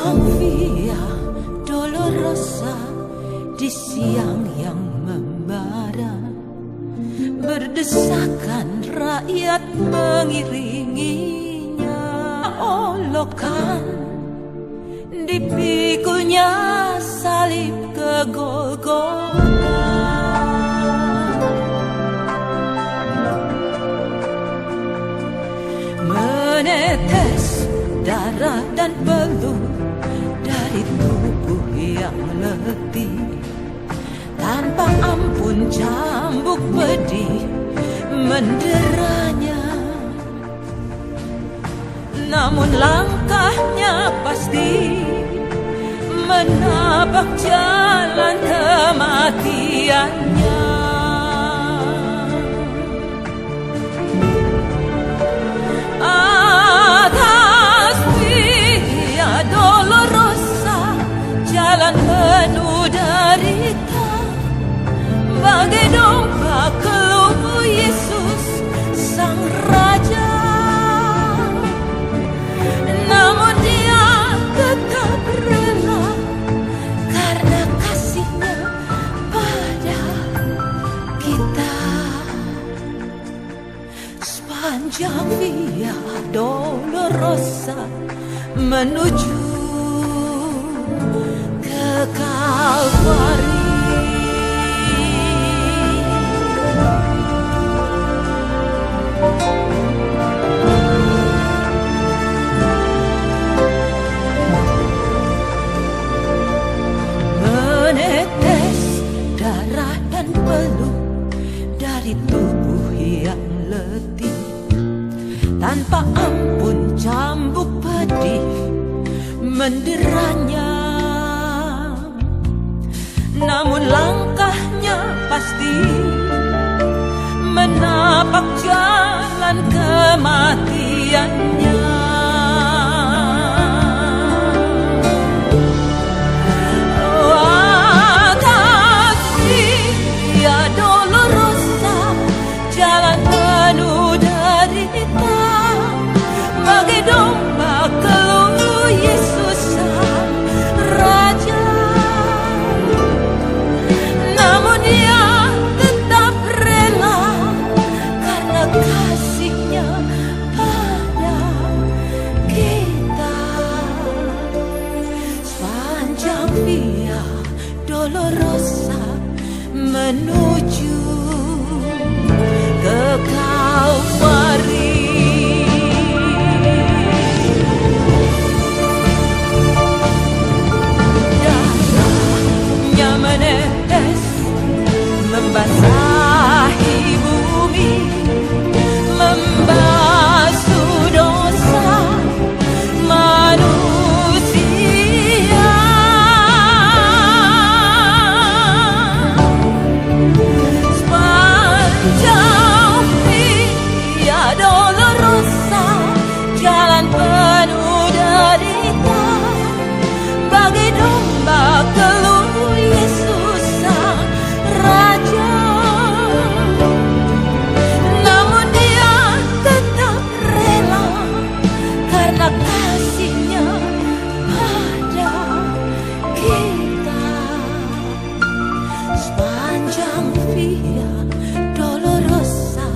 Sepanjang Via Dolorosa di siang yang membara, berdesakan rakyat mengiringinya. Olokan dipikulnya salib ke Golgota. Menetes darah dan peluh dari tubuh yang letih, tanpa ampun cambuk pedih menderanya. Namun langkahnya pasti menapak jalan kematiannya. Atas Via Dolorosa, jalan penuh derita, bagai domba keluh Yesus Sang Raja. Namun Dia tetap rela karena kasih-Nya pada kita. Sepanjang Via Dolorosa menuju ke Kalvari. Menetes darah dan peluh dari tubuh yang letih, tanpa ampun cambuk pedih menderanya. Namun langkahnya pasti menapak jalan kematiannya. Atas Via Dolorosa, jalan penuh derita, bagai domba keluh Yesus Sang Raja. Namun Dia tetap rela karena kasih-Nya pada kita. Sepanjang Via Dolorosa menuju ke Kalvari. Darahnya menetes membasahi bumi, membasuh dosa manusia. Sepanjang Via Dolorosa, jalan penuh derita, bagai domba keluh Yesus Sang Raja. Namun Dia tetap rela karena kasih-Nya pada kita. Sepanjang Via Dolorosa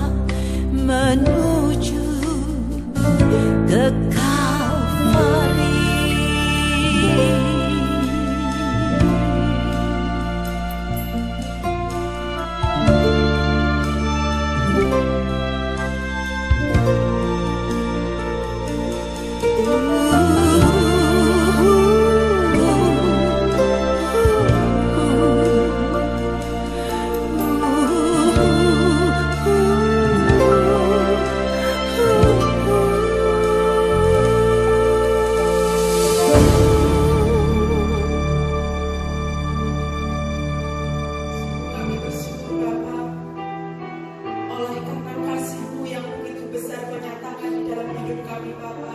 menuju ke Kalvari. Kami bersyukur Bapa, oleh karena kasih-Mu yang begitu besar menyatakan di dalam hidup kami Bapa.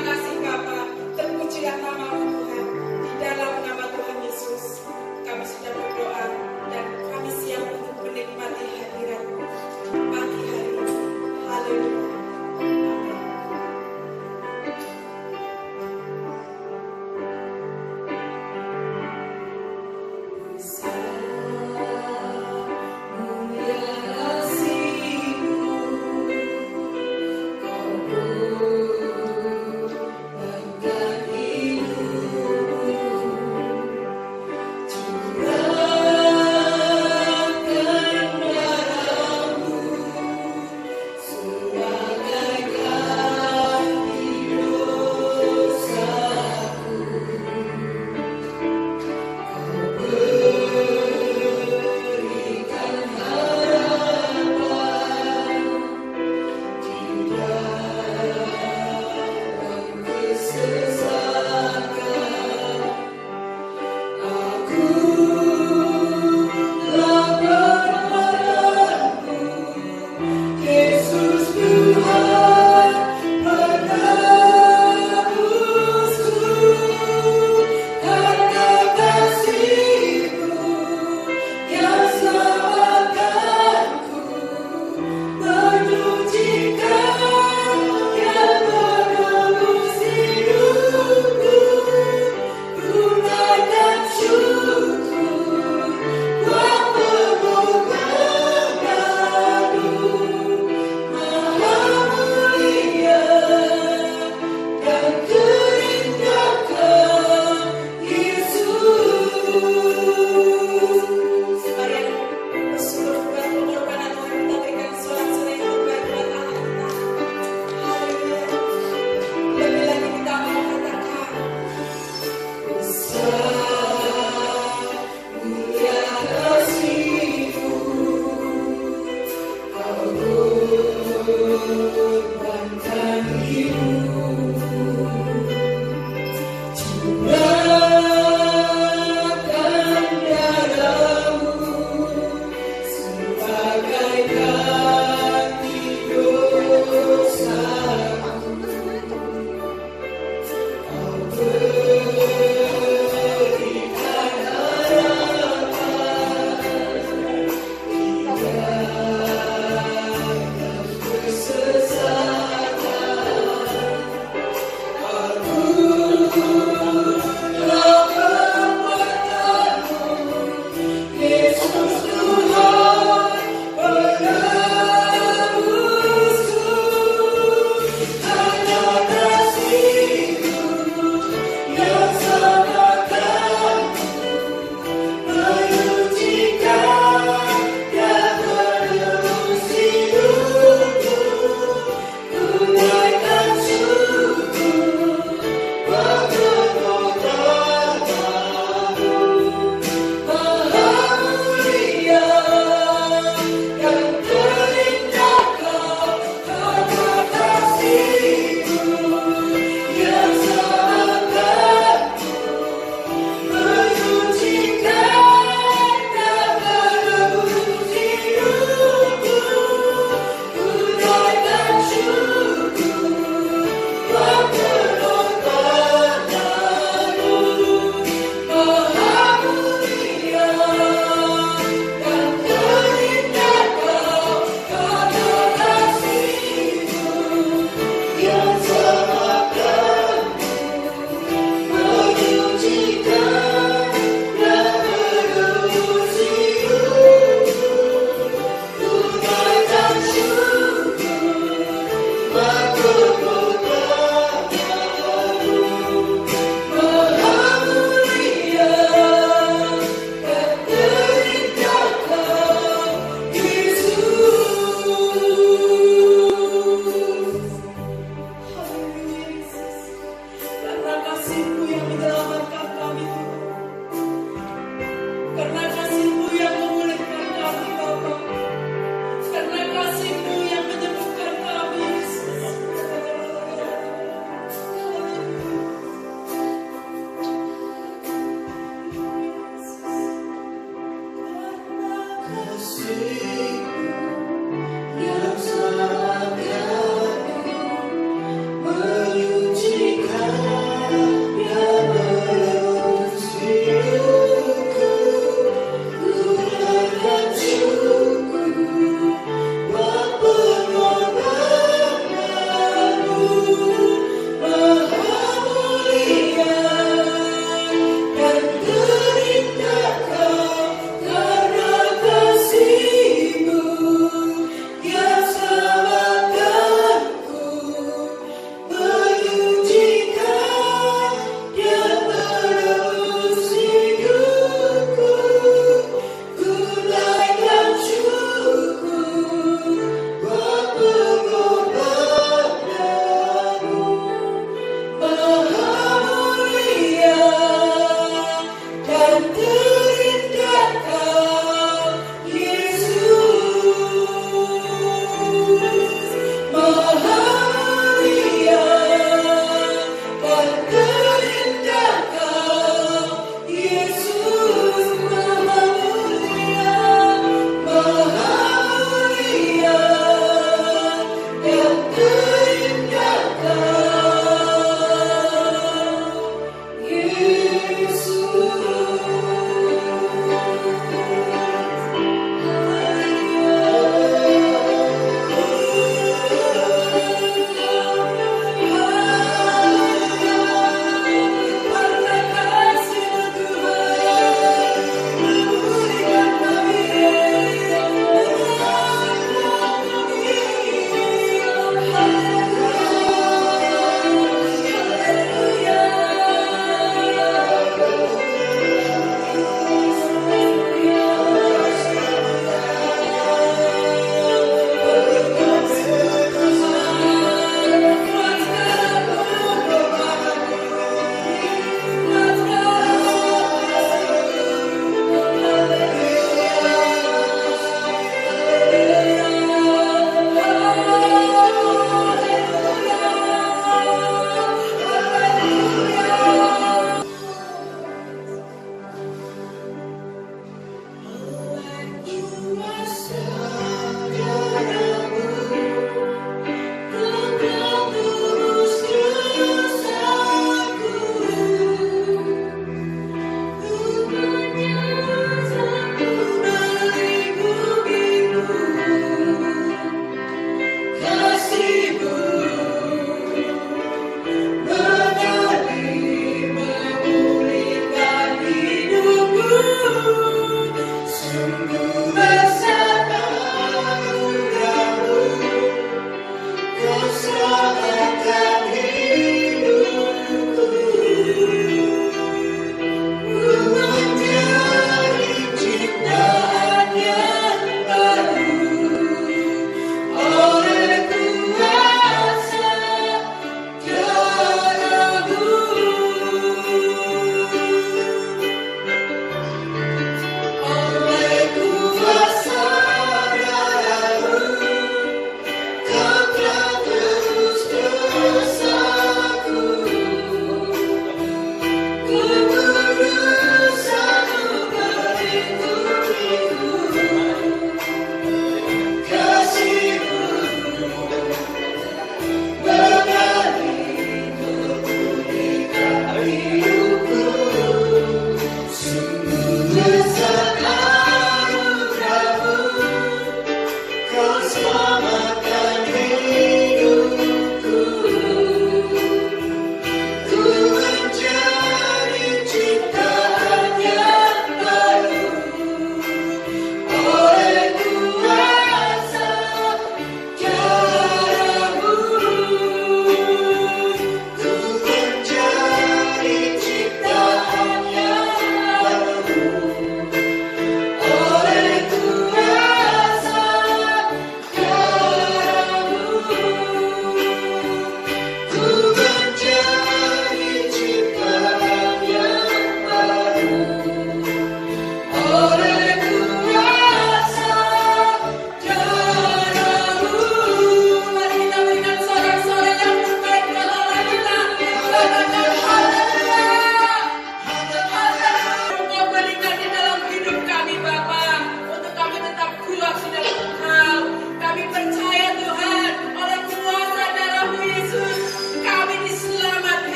kasih Bapa. Terpujilah nama-Mu Tuhan. Di dalam nama Tuhan Yesus kami sudah berdoa dan kami siap untuk menikmati hadirat-Mu pagi hari ini. Haleluya.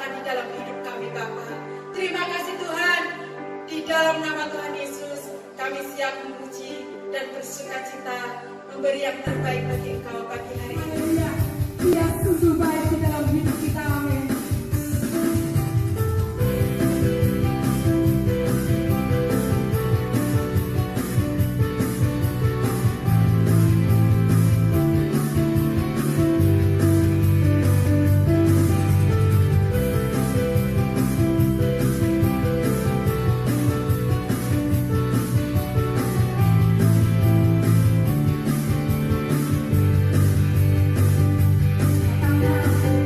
nyatakan di dalam hidup kami Bapa. Terima kasih Tuhan, di dalam nama Tuhan Yesus kami siap memuji dan bersuka cita memberi yang terbaik bagi Engkau pagi hari ini. Dia sungguh baik di dalam hidup kita, amin. Thank you.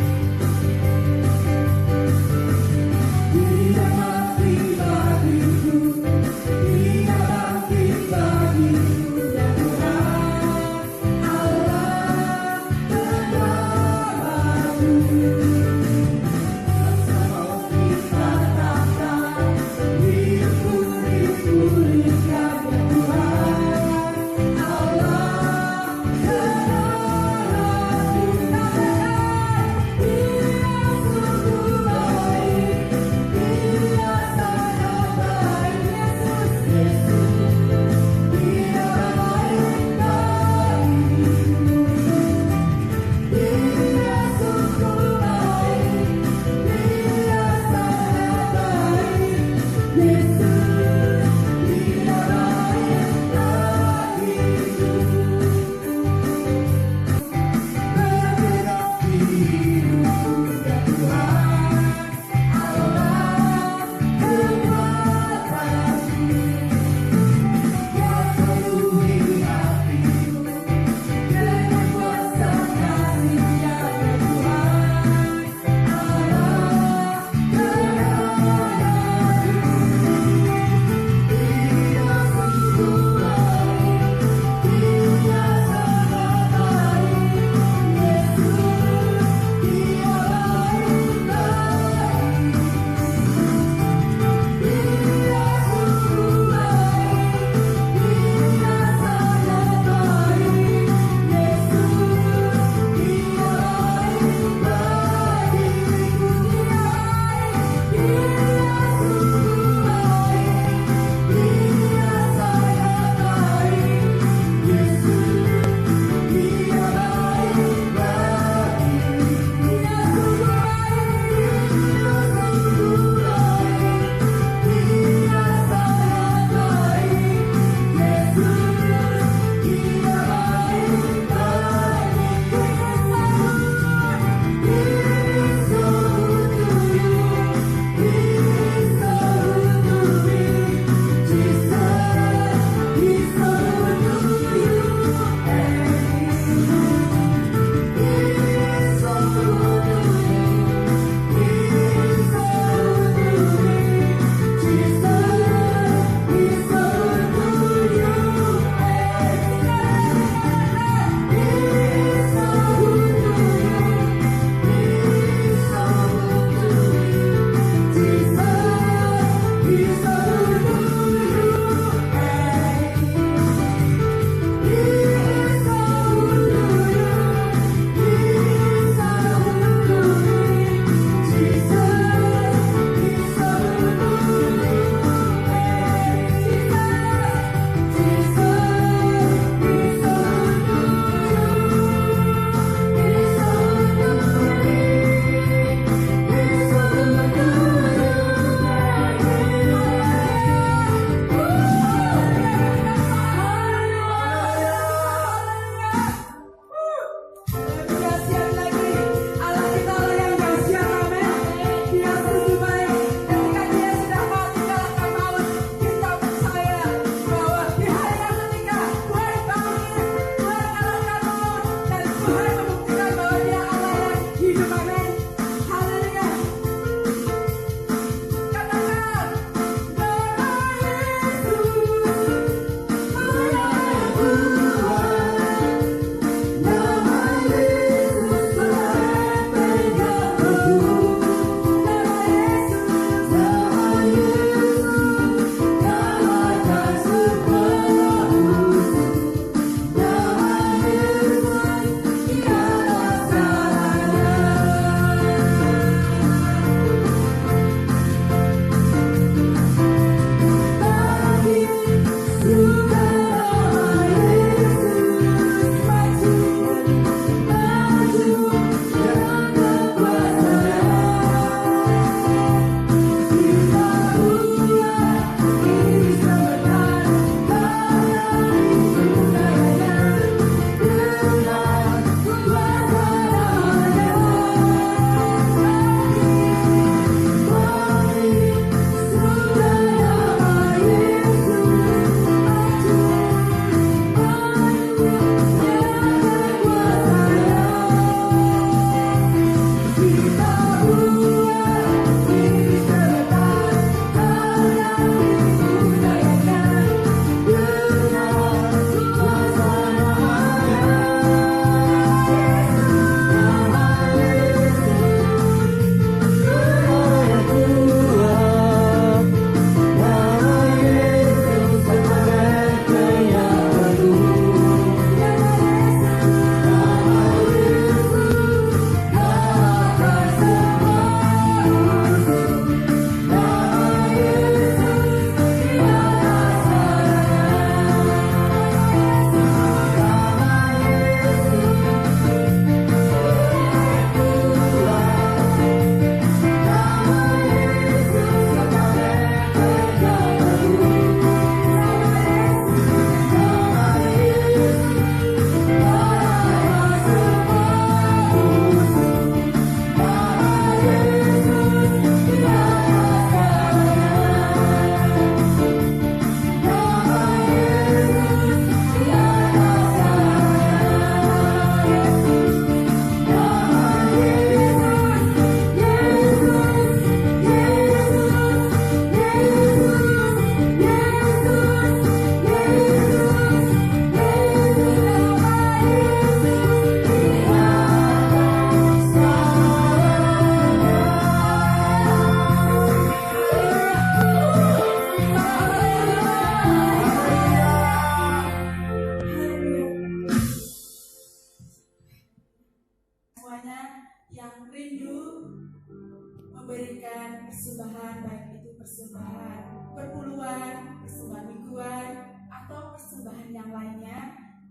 persembahan, baik itu persembahan perpuluhan, persembahan mingguan, atau persembahan yang lainnya,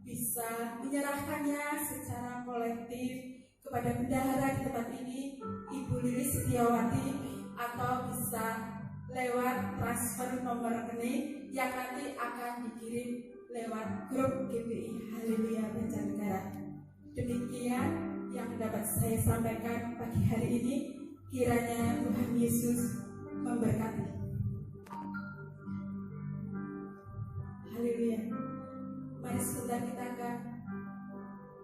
bisa menyerahkannya secara kolektif kepada bendahara di tempat ini, Ibu Lili Setiawati, atau bisa lewat transfer nomor rekening yang nanti akan dikirim lewat grup GPI Haleluya Banjarnegara. Demikian yang dapat saya sampaikan pagi hari ini. Kiranya Tuhan Yesus memberkati. Haleluya. Mari sebentar kita akan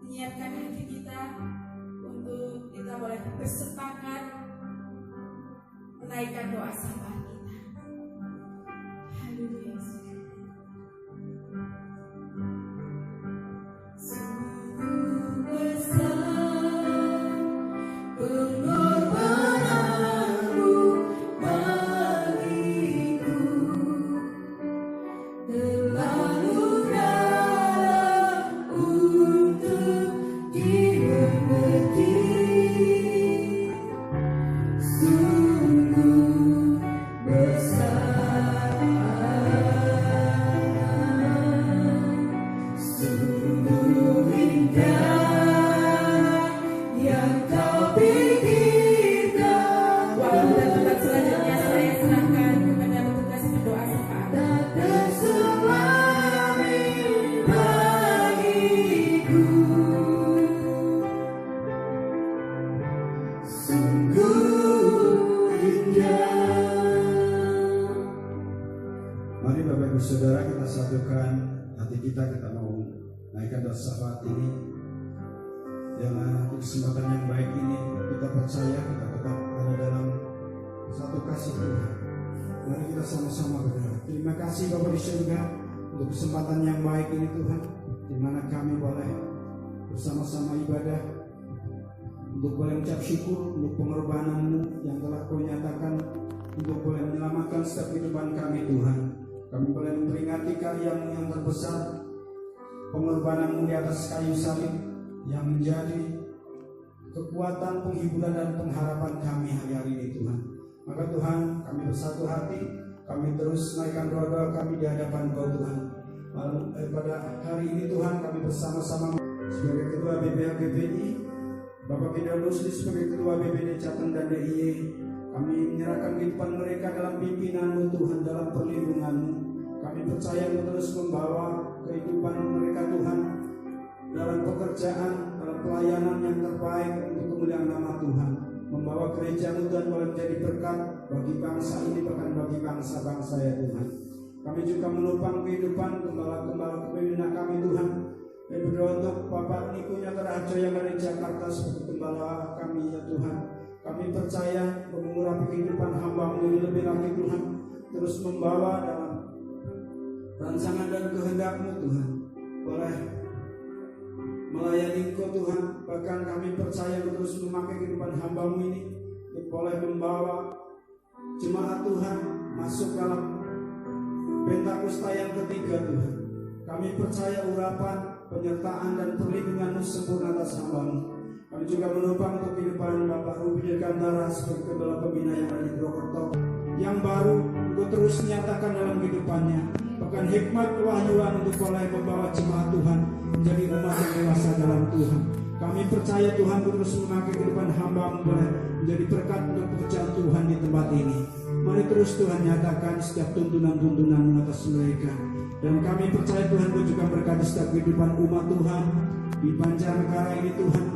menyiapkan hati kita untuk kita boleh bersepakat menaikkan doa sabar kita. Haleluya. Sungguh besar pengorbananmu bagiku, terlalu dalam untuk dimengerti. Sungguh besar, sungguh indah yang kau pikirkan. Waktu dan tempat selanjutnya saya serahkan kepada petugas berdoa syafaat. Tak terselami bagiku, sungguh indah. Mari Bapak Ibu Saudara, kita satukan hati kita mau naikkan doa syafaat ini. Dalam kesempatan yang baik ini kita percaya kita tetap ada dalam satu kasih Tuhan. Mari kita sama-sama berdoa. Terima kasih Bapa di surga untuk kesempatan yang baik ini Tuhan, di mana kami boleh bersama-sama ibadah, untuk boleh mengucap syukur untuk pengorbanan-Mu yang telah Kau nyatakan untuk boleh menyelamatkan setiap kehidupan kami Tuhan. Kami boleh memperingati karya-Mu yang terbesar, pengorbanan-Mu di atas kayu salib yang menjadi kekuatan, penghiburan dan pengharapan kami hari-hari ini Tuhan. Maka Tuhan, kami bersatu hati, kami terus naikkan doa-doa kami di hadapan Kau Tuhan. Pada hari ini Tuhan, kami bersama-sama sebagai Ketua BPH GPI, Bapak Bidang Rusli sebagai Ketua BPD Jateng dan DIY, kami menyerahkan kehidupan mereka dalam pimpinan-Mu Tuhan, dalam perlindungan-Mu. Kami percaya Engkau terus membawa kehidupan mereka Tuhan dalam pekerjaan, dalam pelayanan yang terbaik untuk kemuliaan nama Tuhan. Membawa gereja-Mu Tuhan boleh menjadi berkat bagi bangsa ini, bahkan bagi bangsa-bangsa ya Tuhan. Kami juga menopang kehidupan gembala-gembala kepemimpinan kami Tuhan. Kami berdoa untuk Bapak Niko Nyatarajo yang ada di Jakarta sebagai gembala kami ya Tuhan. Kami percaya mengurapi kehidupan hamba-Mu ini lebih lagi Tuhan, terus membawa dalam rancangan dan kehendak-Mu Tuhan, boleh melayani Engkau Tuhan. Bahkan kami percaya terus memakai kehidupan hamba-Mu ini untuk boleh membawa jemaat Tuhan masuk dalam Pentakosta yang ketiga Tuhan. Kami percaya urapan, penyertaan dan perlindungan-Mu sempurna atas hamba-Mu. Kami juga menopang untuk kehidupan Bapak Ruby Dirgantara sebagai kepala pembina yang ada di Purwokerto, yang baru Engkau terus nyatakan dalam kehidupannya. Bahkan hikmat kewahyuan untuk boleh membawa jemaat Tuhan menjadi umat yang dewasa dalam Tuhan. Kami percaya Tuhan terus memakai kehidupan hamba-Mu boleh menjadi berkat untuk pekerjaan Tuhan di tempat ini. Mari terus Tuhan nyatakan setiap tuntunan-tuntunan atas mereka. Dan kami percaya Tuhan Kau juga berkati setiap kehidupan umat Tuhan di Banjarnegara ini Tuhan,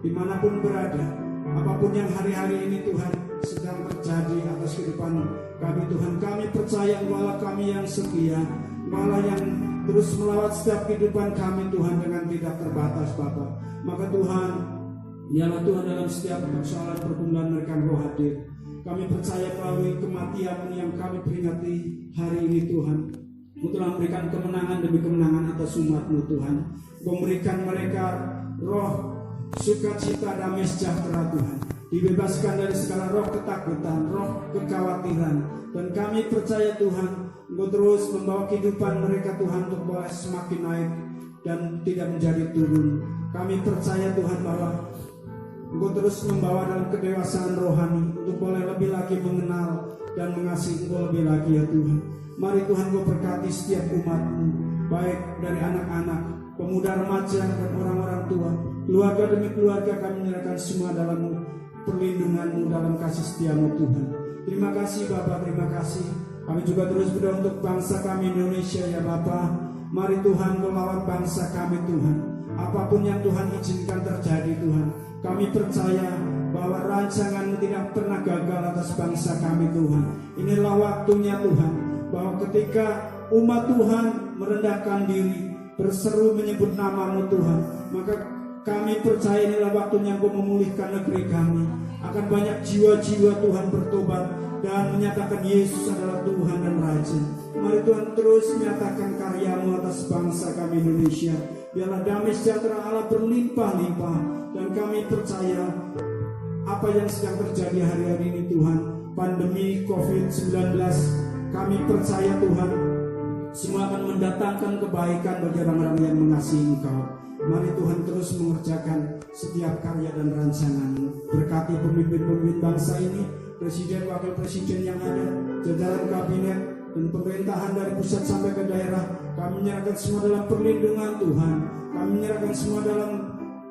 dimanapun berada, apapun yang hari-hari ini Tuhan sedang terjadi atas kehidupan kami Tuhan. Kami percaya Engkau kami yang setia, Engkau yang terus melawat setiap kehidupan kami Tuhan dengan tidak terbatas Bapa. Maka Tuhan, dialah Tuhan dalam setiap persoalan pergumulan mereka Engkau hadir. Kami percaya melalui kematian yang kami peringati hari ini Tuhan, Engkau telah memberikan kemenangan demi kemenangan atas umat-Mu Tuhan. Engkau memberikan mereka roh sukacita, damai sejahtera Tuhan, dibebaskan dari segala roh ketakutan, roh kekhawatiran. Dan kami percaya Tuhan Engkau terus membawa kehidupan mereka Tuhan untuk boleh semakin naik dan tidak menjadi turun. Kami percaya Tuhan bahwa Engkau terus membawa dalam kedewasaan rohani untuk boleh lebih lagi mengenal dan mengasihi Engkau lebih lagi ya Tuhan. Mari Tuhan Engkau berkati setiap umat-Mu, baik dari anak-anak, pemuda, remaja, dan orang-orang tua, keluarga demi keluarga. Kami menyerahkan semua dalam perlindungan-Mu, dalam kasih setia-Mu Tuhan. Terima kasih Bapa, terima kasih. Kami juga terus berdoa untuk bangsa kami Indonesia ya Bapa. Mari Tuhan Engkau lawan bangsa kami Tuhan. Apapun yang Tuhan izinkan terjadi Tuhan, kami percaya bahwa rancangan-Mu tidak pernah gagal atas bangsa kami Tuhan. Inilah waktunya Tuhan, bahwa ketika umat Tuhan merendahkan diri, berseru menyebut nama-Mu Tuhan, maka kami percaya inilah waktunya Engkau memulihkan negeri kami. Akan banyak jiwa-jiwa Tuhan bertobat dan menyatakan Yesus adalah Tuhan dan Raja. Mari Tuhan terus menyatakan karya-Mu atas bangsa kami Indonesia. Biarlah damai sejahtera Allah berlimpah-limpah. Dan kami percaya apa yang sedang terjadi hari-hari ini Tuhan, pandemi COVID-19, kami percaya Tuhan semua akan mendatangkan kebaikan bagi orang-orang yang mengasihi Engkau. Mari Tuhan terus mengerjakan setiap karya dan rancangan-Mu. Berkati pemimpin-pemimpin bangsa ini, presiden, wakil presiden yang ada, jajaran kabinet dan pemerintahan dari pusat sampai ke daerah. Kami menyerahkan semua dalam perlindungan Tuhan. Kami menyerahkan semua dalam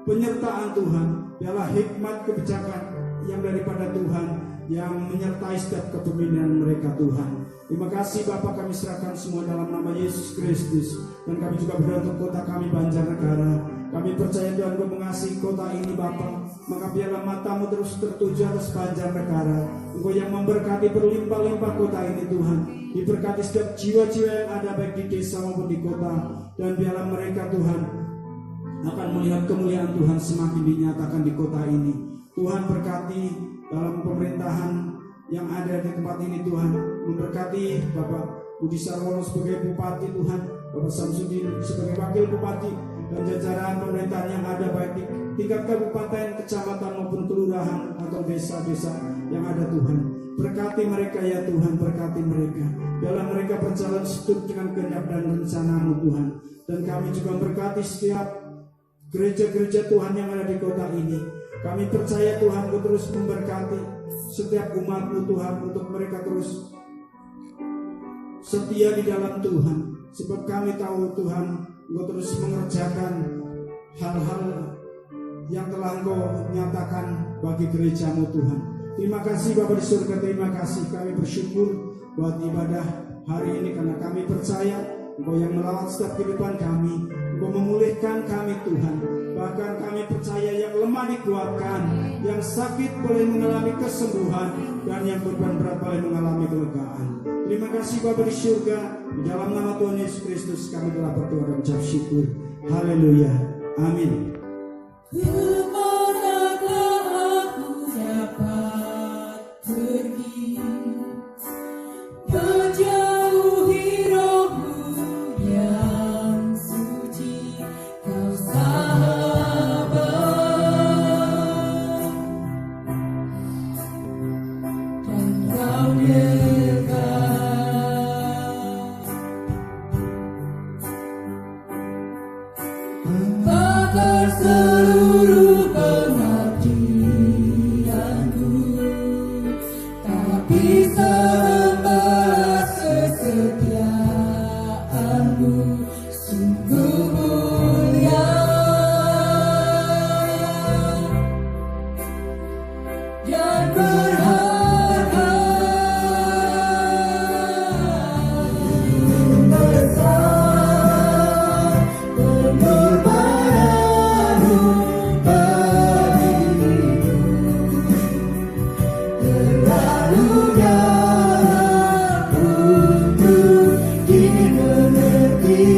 penyertaan Tuhan. Biarlah hikmat kebijakan yang daripada Tuhan yang menyertai setiap kepemimpinan mereka Tuhan. Terima kasih Bapa, kami serahkan semua dalam nama Yesus Kristus. Dan kami juga berdoa untuk kota kami Banjarnegara. Kami percaya Tuhan Kau mengasihi kota ini Bapa. Maka biarlah mata-Mu terus tertuju atas Banjarnegara. Engkau yang memberkati berlimpah-limpah kota ini Tuhan. Diberkati setiap jiwa-jiwa yang ada baik di desa maupun di kota. Dan biarlah mereka Tuhan akan melihat kemuliaan Tuhan semakin dinyatakan di kota ini. Tuhan berkati dalam pemerintahan yang ada di tempat ini Tuhan. Memberkati Bapak Budi Sarwono sebagai Bupati Tuhan, Bapak Samsudin sebagai Wakil Bupati, dan jajaran pemerintahan yang ada baik di tingkat kabupaten, kecamatan maupun kelurahan atau desa-desa yang ada Tuhan. Berkati mereka ya Tuhan, berkati mereka. Biarlah mereka berjalan seturut dengan kehendak dan rencana-Mu Tuhan. Dan kami juga berkati setiap gereja-gereja Tuhan yang ada di kota ini. Kami percaya Tuhan Kau terus memberkati setiap umat-Mu Tuhan, untuk mereka terus setia di dalam Tuhan. Sebab kami tahu Tuhan Engkau terus mengerjakan hal-hal yang telah Engkau nyatakan bagi gereja-Mu Tuhan. Terima kasih Bapa di surga, terima kasih. Kami bersyukur buat ibadah hari ini, karena kami percaya Engkau yang melawat setiap kehidupan kami. Engkau memulihkan kami Tuhan. Bahkan kami percaya yang lemah dikuatkan, yang sakit boleh mengalami kesembuhan, dan yang beban berat boleh mengalami kelegaan. Terima kasih Bapa di surga. Di dalam nama Tuhan Yesus Kristus kami telah berdoa dan ucap syukur. Haleluya. Amin. Kemanakah aku dapat pergi, menjauhi roh-Mu yang suci, Kau sahabat, dan Kau dekat. Bakar seluruh pengabdianku, tak bisa membalas kesetiaanmu. Sungguh mulia dan berharga, besar pengorbananmu bagiku, terlalu dalam untuk dimengerti.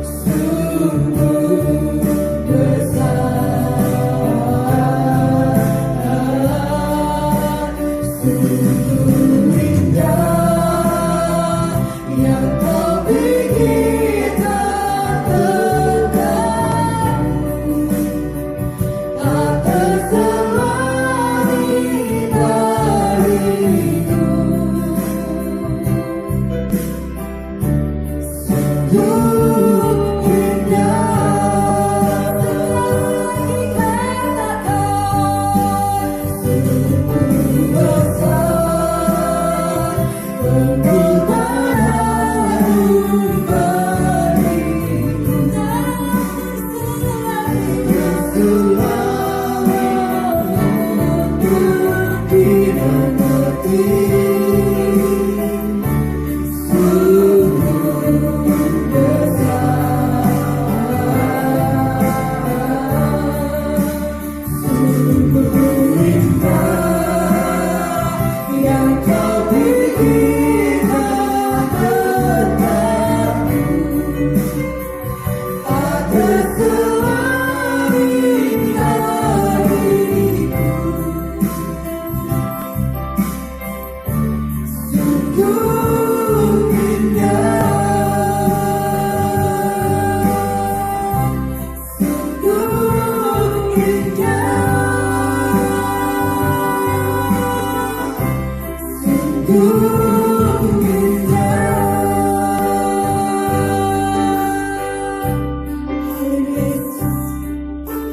Sungguh besar, sungguh indah yang Kau pikirkan tentangku, tak terselani dariku. Sungguh indah,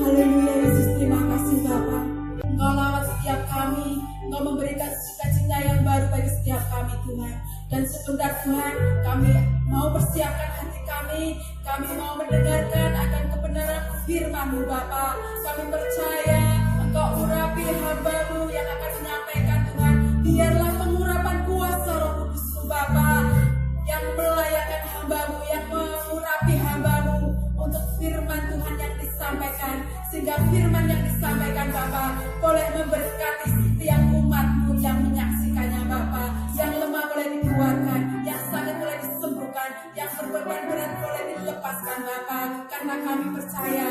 Haleluya Yesus, terima kasih Bapa. Engkau lawat setiap kami, Engkau memberikan cita-cita yang baru bagi setiap kami Tuhan. Dan sebentar Tuhan, kami mau persiapkan hati kami mau mendengarkan akan kebenaran firman-Mu Bapa. Kami percaya Engkau urapi hamba-Mu yang akan menyampaikan Tuhan. Biarlah pengurapan kuasa Roh Kudus-Mu Bapa yang melayakkan hamba-Mu, yang mengurapi hamba-Mu untuk firman Tuhan yang disampaikan, sehingga firman yang disampaikan Bapa boleh memberkati setiap umat-Mu yang menyaksikannya Bapa. Yang lemah boleh dikuatkan, yang sakit boleh disembuhkan, yang berbeban berat boleh dilepaskan Bapa. Karena kami percaya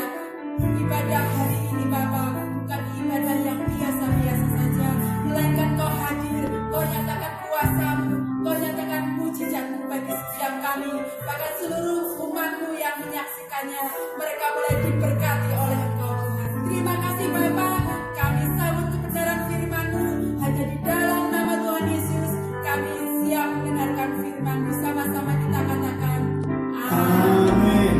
ibadah hari ini Bapa bukan ibadah yang biasa-biasa saja, melainkan Kau hadir, Kau nyatakan kuasa-Mu, Kau nyatakan mujizat-Mu bagi setiap kami, bahkan seluruh umat-Mu yang menyaksikannya, mereka boleh diberkati oleh Engkau Tuhan. Terima kasih Bapa, kami sambut kebenaran firman-Mu, hanya di dalam nama Tuhan Yesus kami siap mendengarkan firman-Mu. Sama-sama kita katakan amin.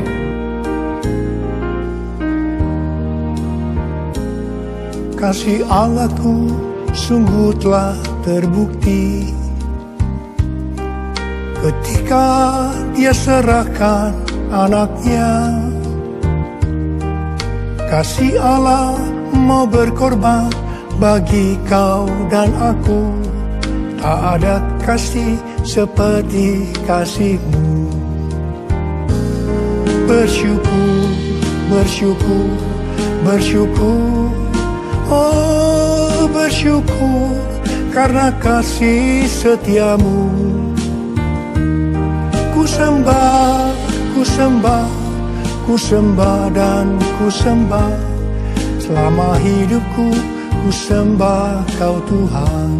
Kasih Allahku sungguh telah terbukti ketika Dia serahkan anaknya. Kasih Allah mau berkorban bagi kau dan aku. Tak ada kasih seperti kasih-Mu. Bersyukur, bersyukur, bersyukur. Oh, bersyukur karena kasih setia-Mu. Ku sembah, ku sembah, ku sembah dan ku sembah. Selama hidupku ku sembah Kau Tuhan.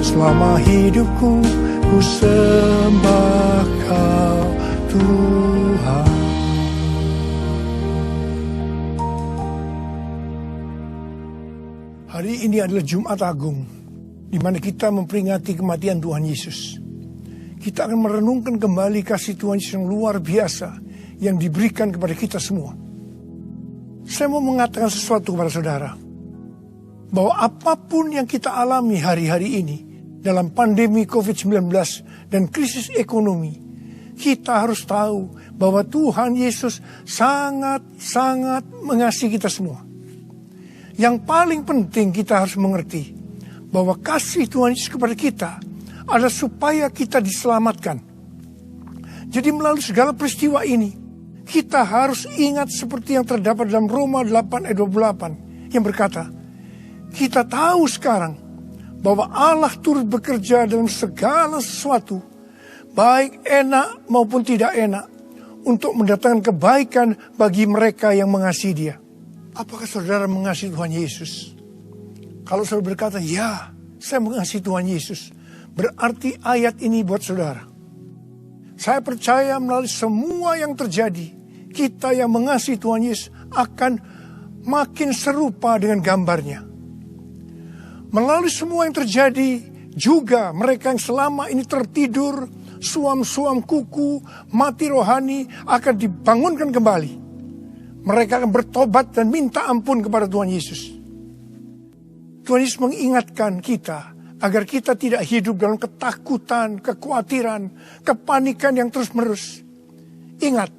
Selama hidupku ku sembah Kau Tuhan. Hari ini adalah Jumat Agung, di mana kita memperingati kematian Tuhan Yesus. Kita akan merenungkan kembali kasih Tuhan Yesus yang luar biasa yang diberikan kepada kita semua. Saya mau mengatakan sesuatu kepada saudara, bahwa apapun yang kita alami hari-hari ini dalam pandemi COVID-19 dan krisis ekonomi, kita harus tahu bahwa Tuhan Yesus sangat-sangat mengasihi kita semua. Yang paling penting kita harus mengerti bahwa kasih Tuhan Yesus kepada kita adalah supaya kita diselamatkan. Jadi melalui segala peristiwa ini, kita harus ingat seperti yang terdapat dalam Roma 8 ayat 28 yang berkata, kita tahu sekarang bahwa Allah turut bekerja dalam segala sesuatu, baik enak maupun tidak enak, untuk mendatangkan kebaikan bagi mereka yang mengasihi Dia. Apakah saudara mengasihi Tuhan Yesus? Kalau saudara berkata, ya, saya mengasihi Tuhan Yesus, berarti ayat ini buat saudara. Saya percaya melalui semua yang terjadi, kita yang mengasihi Tuhan Yesus akan makin serupa dengan gambarnya. Melalui semua yang terjadi, juga mereka yang selama ini tertidur, suam-suam kuku, mati rohani akan dibangunkan kembali. Mereka akan bertobat dan minta ampun kepada Tuhan Yesus. Tuhan Yesus mengingatkan kita agar kita tidak hidup dalam ketakutan, kekhawatiran, kepanikan yang terus-menerus. Ingat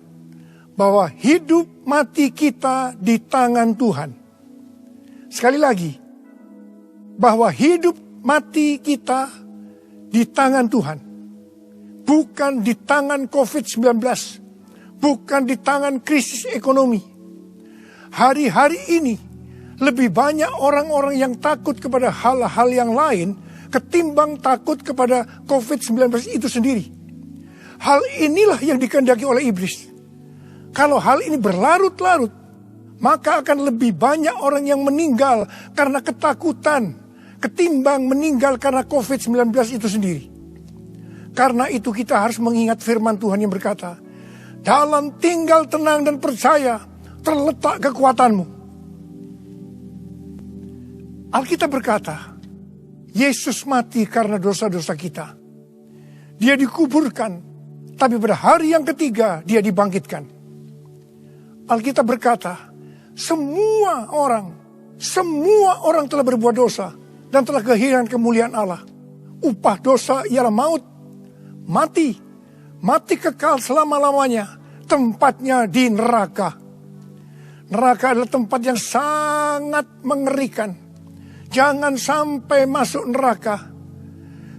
bahwa hidup mati kita di tangan Tuhan. Sekali lagi, bahwa hidup mati kita di tangan Tuhan. Bukan di tangan COVID-19. Bukan di tangan krisis ekonomi. Hari-hari ini lebih banyak orang-orang yang takut kepada hal-hal yang lain ketimbang takut kepada COVID-19 itu sendiri. Hal inilah yang dikehendaki oleh iblis. Kalau hal ini berlarut-larut, maka akan lebih banyak orang yang meninggal karena ketakutan ketimbang meninggal karena COVID-19 itu sendiri. Karena itu kita harus mengingat firman Tuhan yang berkata, dalam tinggal tenang dan percaya terletak kekuatanmu. Alkitab berkata, Yesus mati karena dosa-dosa kita. Dia dikuburkan, tapi pada hari yang ketiga dia dibangkitkan. Alkitab berkata, semua orang telah berbuat dosa dan telah kehilangan kemuliaan Allah. Upah dosa ialah maut, mati kekal selama-lamanya, tempatnya di neraka. Neraka adalah tempat yang sangat mengerikan. Jangan sampai masuk neraka.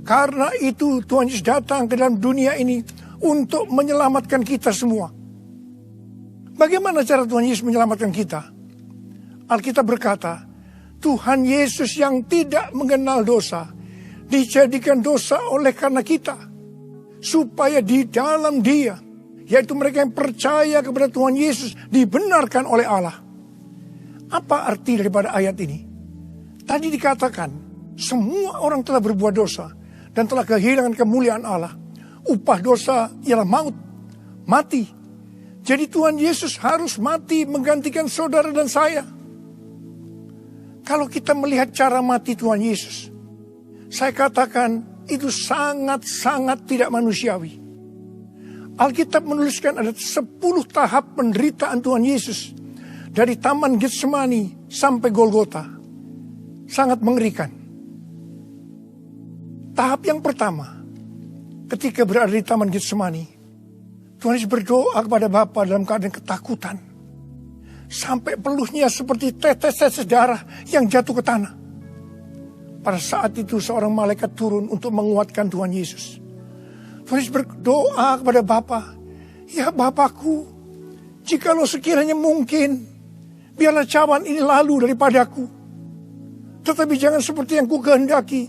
Karena itu Tuhan Yesus datang ke dalam dunia ini untuk menyelamatkan kita semua. Bagaimana cara Tuhan Yesus menyelamatkan kita? Alkitab berkata, Tuhan Yesus yang tidak mengenal dosa dijadikan dosa oleh karena kita, supaya di dalam Dia, yaitu mereka yang percaya kepada Tuhan Yesus, dibenarkan oleh Allah. Apa arti daripada ayat ini? Tadi dikatakan, semua orang telah berbuat dosa dan telah kehilangan kemuliaan Allah. Upah dosa ialah maut, mati. Jadi Tuhan Yesus harus mati menggantikan saudara dan saya. Kalau kita melihat cara mati Tuhan Yesus, saya katakan itu sangat-sangat tidak manusiawi. Alkitab menuliskan ada 10 tahap penderitaan Tuhan Yesus. Dari Taman Getsemani sampai Golgota. Sangat mengerikan. Tahap yang pertama, ketika berada di Taman Getsemani, Tuhan Yesus berdoa kepada Bapa dalam keadaan ketakutan. Sampai peluhnya seperti tetes-tetes darah yang jatuh ke tanah. Pada saat itu seorang malaikat turun untuk menguatkan Tuhan Yesus. Tuhan Yesus berdoa kepada Bapa, ya Bapakku, jikalau sekiranya mungkin, biarlah cawan ini lalu daripadaku. Tetapi jangan seperti yang ku kehendaki,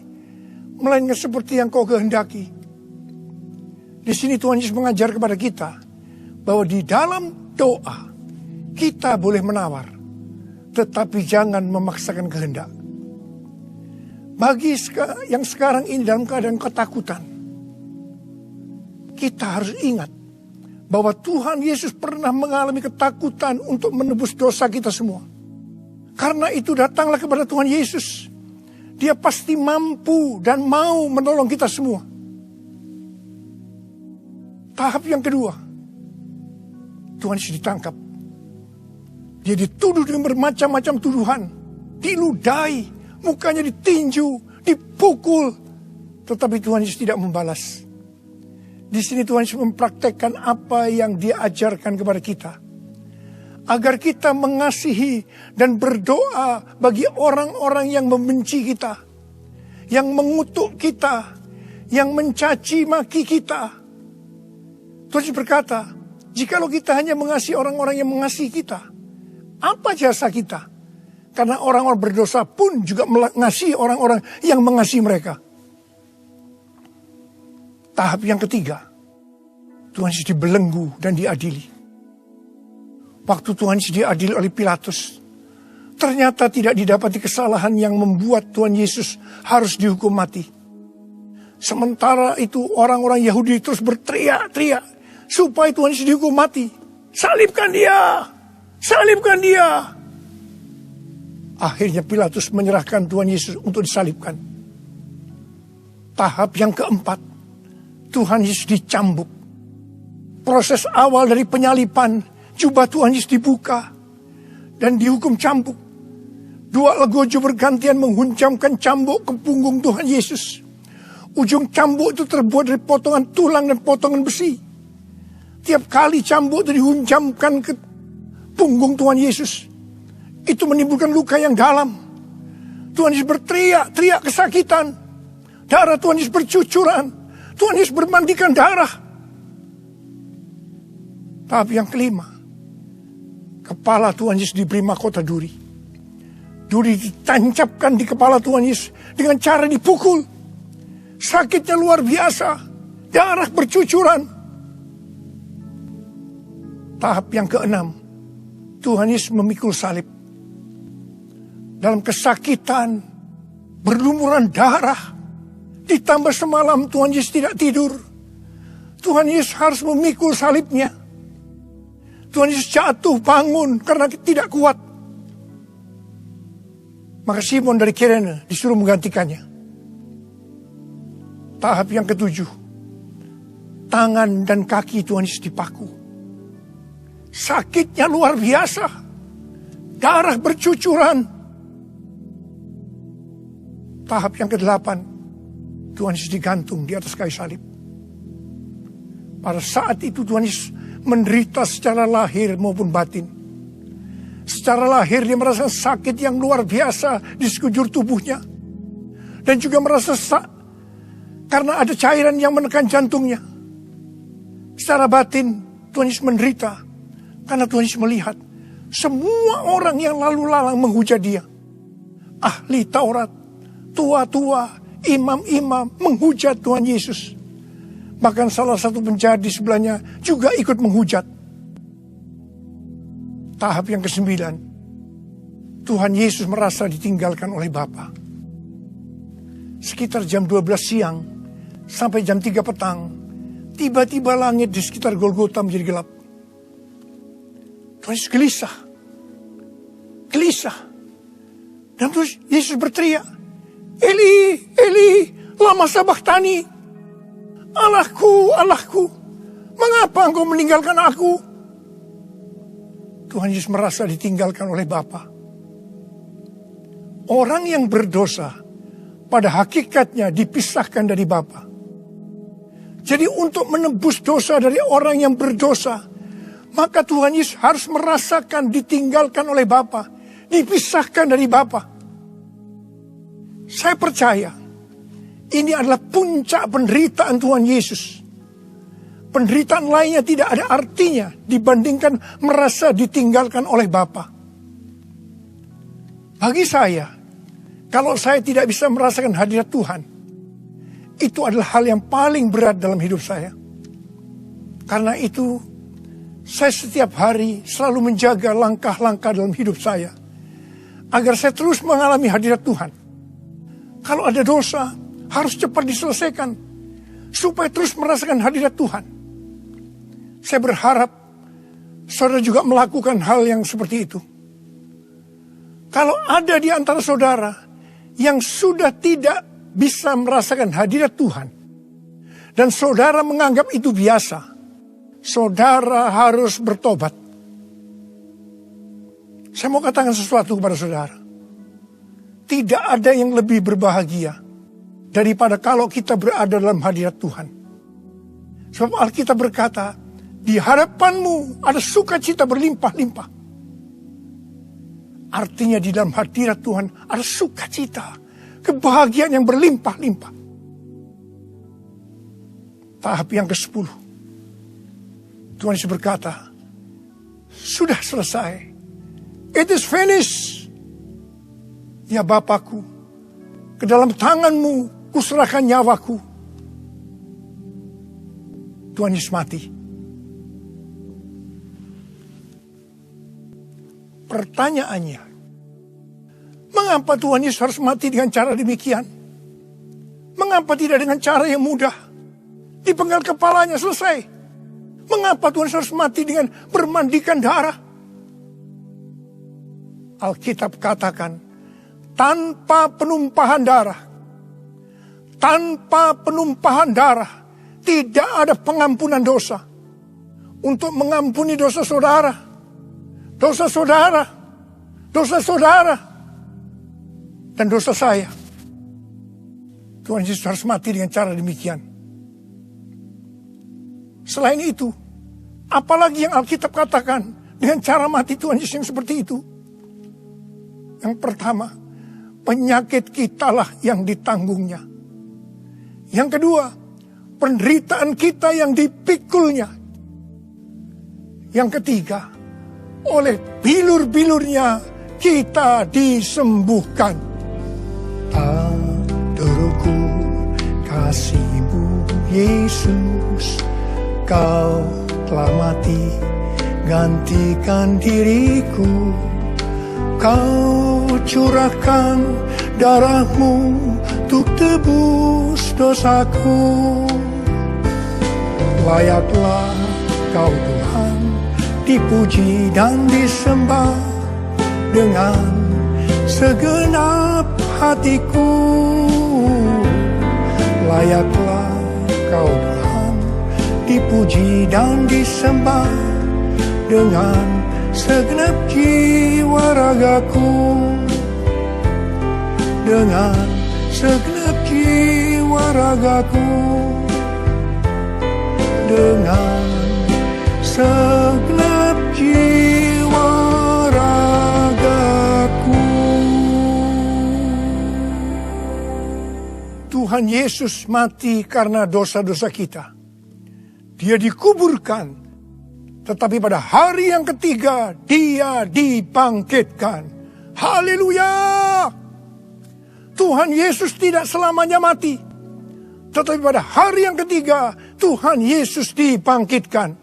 melainkan seperti yang kau kehendaki. Di sini Tuhan Yesus mengajar kepada kita bahwa di dalam doa kita boleh menawar, tetapi jangan memaksakan kehendak. Bagi yang sekarang ini dalam keadaan ketakutan, kita harus ingat bahwa Tuhan Yesus pernah mengalami ketakutan untuk menebus dosa kita semua. Karena itu datanglah kepada Tuhan Yesus. Dia pasti mampu dan mau menolong kita semua. Tahap yang kedua, Tuhan Yesus ditangkap. Dia dituduh dengan bermacam-macam tuduhan. Diludahi, mukanya ditinju, dipukul. Tetapi Tuhan Yesus tidak membalas. Di sini Tuhan Yesus mempraktekkan apa yang Dia ajarkan kepada kita. Agar kita mengasihi dan berdoa bagi orang-orang yang membenci kita. Yang mengutuk kita. Yang mencaci maki kita. Tuhan Yesus berkata, jikalau kita hanya mengasihi orang-orang yang mengasihi kita, apa jasa kita? Karena orang-orang berdosa pun juga mengasihi orang-orang yang mengasihi mereka. Tahap yang ketiga, Tuhan Yesus dibelenggu dan diadili. Waktu Tuhan Yesus diadili oleh Pilatus, ternyata tidak didapati kesalahan yang membuat Tuhan Yesus harus dihukum mati. Sementara itu orang-orang Yahudi terus berteriak-teriak supaya Tuhan Yesus dihukum mati. Salibkan dia! Salibkan dia! Akhirnya Pilatus menyerahkan Tuhan Yesus untuk disalibkan. Tahap yang keempat, Tuhan Yesus dicambuk. Proses awal dari penyaliban, jubah Tuhan Yesus dibuka dan dihukum cambuk. Dua legojo bergantian menghunjamkan cambuk ke punggung Tuhan Yesus. Ujung cambuk itu terbuat dari potongan tulang dan potongan besi. Tiap kali cambuk itu dihunjamkan ke punggung Tuhan Yesus, itu menimbulkan luka yang dalam. Tuhan Yesus berteriak kesakitan. Darah Tuhan Yesus bercucuran. Tuhan Yesus bermandikan darah. Tahap yang kelima, kepala Tuhan Yesus diberi mahkota duri. Duri ditancapkan di kepala Tuhan Yesus dengan cara dipukul. Sakitnya luar biasa. Darah bercucuran. Tahap yang keenam, Tuhan Yesus memikul salib. Dalam kesakitan, berlumuran darah. Ditambah semalam Tuhan Yesus tidak tidur. Tuhan Yesus harus memikul salibnya. Tuhan Yesus jatuh bangun karena tidak kuat. Maka Simon dari Kirene disuruh menggantikannya. Tahap yang ketujuh, tangan dan kaki Tuhan Yesus dipaku. Sakitnya luar biasa. Darah bercucuran. Tahap yang kedelapan, Tuhan Yesus digantung di atas kayu salib. Pada saat itu Tuhan Yesus menderita secara lahir maupun batin. Secara lahir dia merasa sakit yang luar biasa di sekujur tubuhnya. Dan juga merasa karena ada cairan yang menekan jantungnya. Secara batin Tuhan Yesus menderita karena Tuhan Yesus melihat semua orang yang lalu lalang menghujat dia. Ahli Taurat, tua-tua, imam-imam menghujat Tuhan Yesus. Bahkan salah satu penjahat di sebelahnya juga ikut menghujat. Tahap yang ke-9, Tuhan Yesus merasa ditinggalkan oleh Bapa. Sekitar jam 12 siang sampai jam 3 petang, tiba-tiba langit di sekitar Golgota menjadi gelap. Tuhan Yesus gelisah. Dan terus Yesus berteriak, Eli, Eli, lama sabachthani. Allahku, Allahku, mengapa engkau meninggalkan aku? Tuhan Yesus merasa ditinggalkan oleh Bapa. Orang yang berdosa pada hakikatnya dipisahkan dari Bapa. Jadi untuk menebus dosa dari orang yang berdosa, maka Tuhan Yesus harus merasakan ditinggalkan oleh Bapa, dipisahkan dari Bapa. Saya percaya ini adalah puncak penderitaan Tuhan Yesus. Penderitaan lainnya tidak ada artinya dibandingkan merasa ditinggalkan oleh Bapa. Bagi saya, kalau saya tidak bisa merasakan hadirat Tuhan, itu adalah hal yang paling berat dalam hidup saya. Karena itu, saya setiap hari selalu menjaga langkah-langkah dalam hidup saya, agar saya terus mengalami hadirat Tuhan. Kalau ada dosa, harus cepat diselesaikan, supaya terus merasakan hadirat Tuhan. Saya berharap saudara juga melakukan hal yang seperti itu. Kalau ada di antara saudara yang sudah tidak bisa merasakan hadirat Tuhan, dan saudara menganggap itu biasa, saudara harus bertobat. Saya mau katakan sesuatu kepada saudara. Tidak ada yang lebih berbahagia daripada kalau kita berada dalam hadirat Tuhan. Sebab Alkitab berkata, di hadapanmu ada sukacita berlimpah-limpah. Artinya di dalam hadirat Tuhan ada sukacita, kebahagiaan yang berlimpah-limpah. Tahap yang ke-10. Tuhan Yesus berkata, sudah selesai. It is finished. Ya Bapakku, ke dalam tanganmu kuserahkan nyawaku. Tuhan Yesus mati. Pertanyaannya, mengapa Tuhan Yesus harus mati dengan cara demikian? Mengapa tidak dengan cara yang mudah? Dipenggal kepalanya, selesai. Mengapa Tuhan Yesus harus mati dengan bermandikan darah? Alkitab katakan, tanpa penumpahan darah, tidak ada pengampunan dosa. Untuk mengampuni dosa saudara, dan dosa saya, Tuhan Yesus harus mati dengan cara demikian. Selain itu, apalagi yang Alkitab katakan dengan cara mati Tuhan Yesus yang seperti itu? Yang pertama, penyakit kitalah yang ditanggungnya. Yang kedua, penderitaan kita yang dipikulnya. Yang ketiga, oleh bilur-bilurnya kita disembuhkan. Tak terukur kasih-Mu Yesus, Kau telah mati gantikan diriku. Kau curahkan darah-Mu untuk tebus dosaku. Layaklah Kau Tuhan dipuji dan disembah dengan segenap hatiku. Layaklah Kau Tuhan dipuji dan disembah dengan segenap jiwa ragaku. Dengan segenap jiwa ragaku. Dengan segenap jiwa ragaku. Tuhan Yesus mati karena dosa-dosa kita. Dia dikuburkan, tetapi pada hari yang ketiga Dia dibangkitkan. Haleluya! Tuhan Yesus tidak selamanya mati, tetapi pada hari yang ketiga Tuhan Yesus dibangkitkan.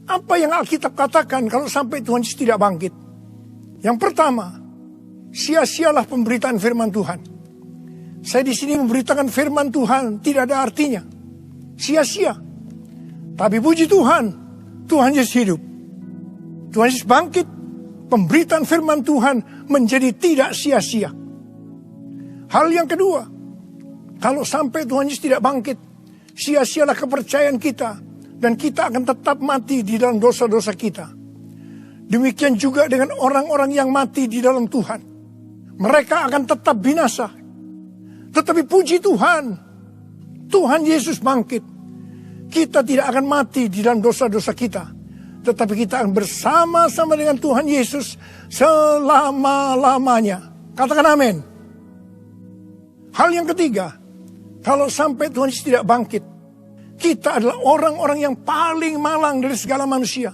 Apa yang Alkitab katakan kalau sampai Tuhan Yesus tidak bangkit? Yang pertama, sia-sialah pemberitaan firman Tuhan. Saya di sini memberitakan firman Tuhan tidak ada artinya, sia-sia. Tapi puji Tuhan, Tuhan Yesus hidup. Tuhan Yesus bangkit, pemberitaan firman Tuhan menjadi tidak sia-sia. Hal yang kedua, kalau sampai Tuhan Yesus tidak bangkit, sia-sialah kepercayaan kita, dan kita akan tetap mati di dalam dosa-dosa kita. Demikian juga dengan orang-orang yang mati di dalam Tuhan. Mereka akan tetap binasa. Tetapi puji Tuhan, Tuhan Yesus bangkit. Kita tidak akan mati di dalam dosa-dosa kita, tetapi kita akan bersama-sama dengan Tuhan Yesus selama-lamanya. Katakan amin. Hal yang ketiga, kalau sampai Tuhan Yesus tidak bangkit, kita adalah orang-orang yang paling malang dari segala manusia.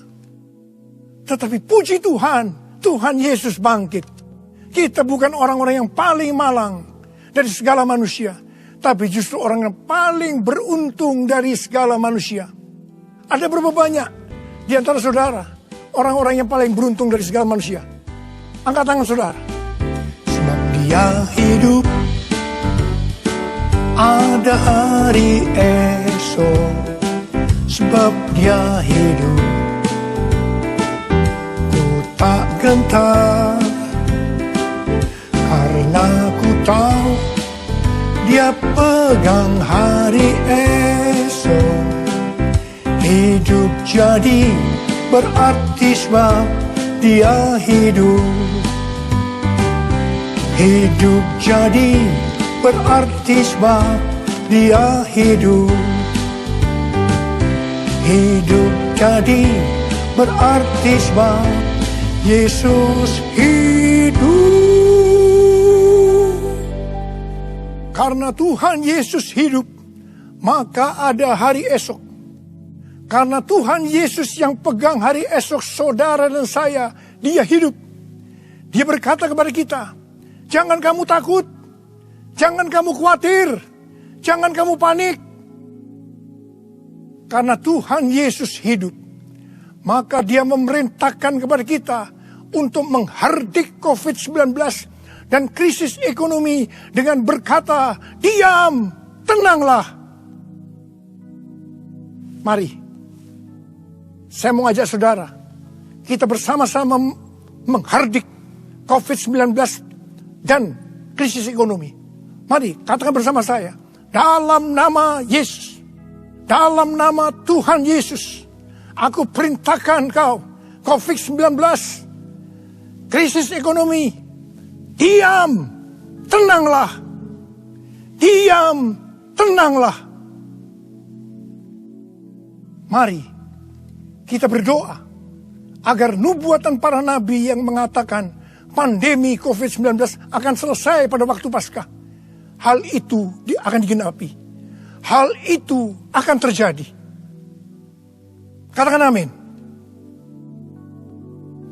Tetapi puji Tuhan, Tuhan Yesus bangkit. Kita bukan orang-orang yang paling malang dari segala manusia, tapi justru orang yang paling beruntung dari segala manusia. Ada berapa banyak di antara saudara orang-orang yang paling beruntung dari segala manusia? Angkat tangan saudara. Sebab Dia hidup, ada hari esok. Sebab Dia hidup, ku tak gentar, karena ku tahu Dia pegang hari esok. Hidup jadi berarti sebab Dia hidup. Hidup jadi berarti sebab Dia hidup. Hidup jadi berarti sebab Yesus hidup. Karena Tuhan Yesus hidup, maka ada hari esok. Karena Tuhan Yesus yang pegang hari esok saudara dan saya, Dia hidup. Dia berkata kepada kita, jangan kamu takut, jangan kamu khawatir, jangan kamu panik. Karena Tuhan Yesus hidup, maka Dia memerintahkan kepada kita untuk menghardik COVID-19 dan krisis ekonomi dengan berkata, diam, tenanglah. Mari, saya mau ajak saudara, kita bersama-sama menghardik COVID-19 dan krisis ekonomi. Mari, katakan bersama saya, dalam nama Yesus, dalam nama Tuhan Yesus, aku perintahkan kau, COVID-19, krisis ekonomi, diam, tenanglah. Diam, tenanglah. Mari kita berdoa agar nubuatan para nabi yang mengatakan pandemi COVID-19 akan selesai pada waktu Paskah. Hal itu akan digenapi. Hal itu akan terjadi. Katakan amin.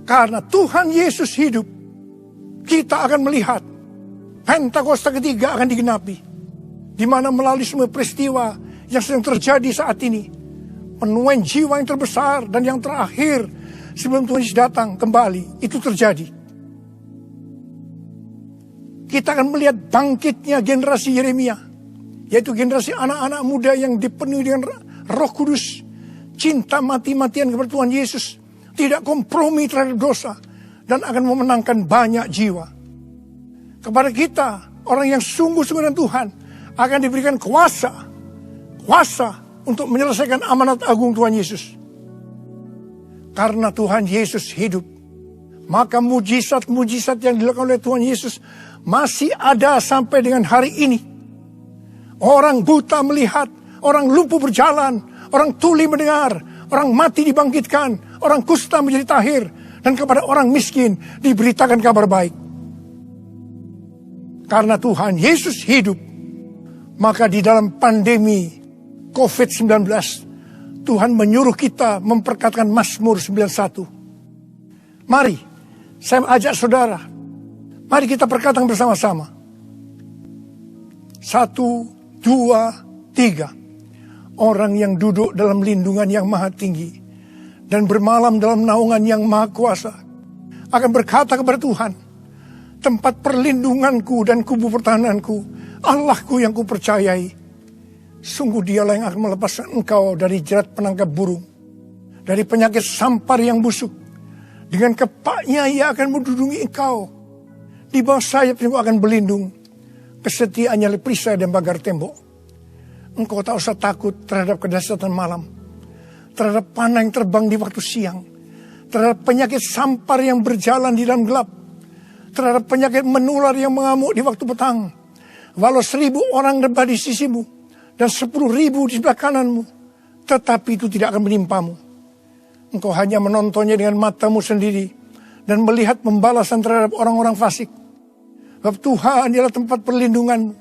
Karena Tuhan Yesus hidup, kita akan melihat Pentakosta ketiga akan digenapi. Di mana melalui semua peristiwa yang sedang terjadi saat ini, penuaian jiwa yang terbesar dan yang terakhir sebelum Tuhan Yesus datang kembali, itu terjadi. Kita akan melihat bangkitnya generasi Yeremia, yaitu generasi anak-anak muda yang dipenuhi dengan Roh Kudus, cinta mati-matian kepada Tuhan Yesus, tidak kompromi terhadap dosa, dan akan memenangkan banyak jiwa. Kepada kita, orang yang sungguh-sungguh dengan Tuhan, akan diberikan kuasa untuk menyelesaikan amanat agung Tuhan Yesus. Karena Tuhan Yesus hidup, maka mujizat-mujizat yang dilakukan oleh Tuhan Yesus masih ada sampai dengan hari ini. Orang buta melihat, orang lumpuh berjalan, orang tuli mendengar, orang mati dibangkitkan, orang kusta menjadi tahir, dan kepada orang miskin diberitakan kabar baik. Karena Tuhan Yesus hidup, maka di dalam pandemi COVID-19, Tuhan menyuruh kita memperkatakan Mazmur 91. Mari, saya ajak saudara, mari kita perkatakan bersama-sama. 1, 2, 3. Orang yang duduk dalam lindungan yang maha tinggi dan bermalam dalam naungan yang maha kuasa akan berkata kepada Tuhan, tempat perlindunganku dan kubu pertahananku, Allahku yang kupercayai. Sungguh dialah yang akan melepaskan engkau dari jerat penangkap burung, dari penyakit sampar yang busuk. Dengan kepaknya ia akan mendudungi engkau. Di bawah sayapnya engkau akan berlindung. Kesetiaannya oleh perisai dan pagar tembok. Engkau tak usah takut terhadap kedahsyatan malam, terhadap panah yang terbang di waktu siang, terhadap penyakit sampar yang berjalan di dalam gelap, terhadap penyakit menular yang mengamuk di waktu petang. Walau 1000 orang rebah di sisimu dan 10.000 di sebelah kananmu, tetapi itu tidak akan menimpamu. Engkau hanya menontonnya dengan matamu sendiri dan melihat pembalasan terhadap orang-orang fasik. Sebab Tuhan adalah tempat perlindunganmu,